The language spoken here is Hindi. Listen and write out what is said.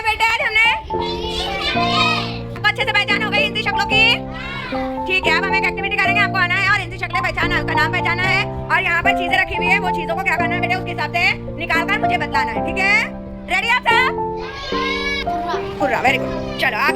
बेटे आज हमने अच्छे से पहचान हो गई हिंदी शक्लों की। ठीक है, अब हम एक एक्टिविटी करेंगे, आपको आना है और हिंदी शक्लें पहचाना, उसका नाम पहचाना है और यहाँ पर चीजें रखी हुई है, वो चीजों को क्या करना है बेटे उसके हिसाब से निकाल कर मुझे बतलाना है। ठीक है, रेडी आप सब? Very good. चलो आप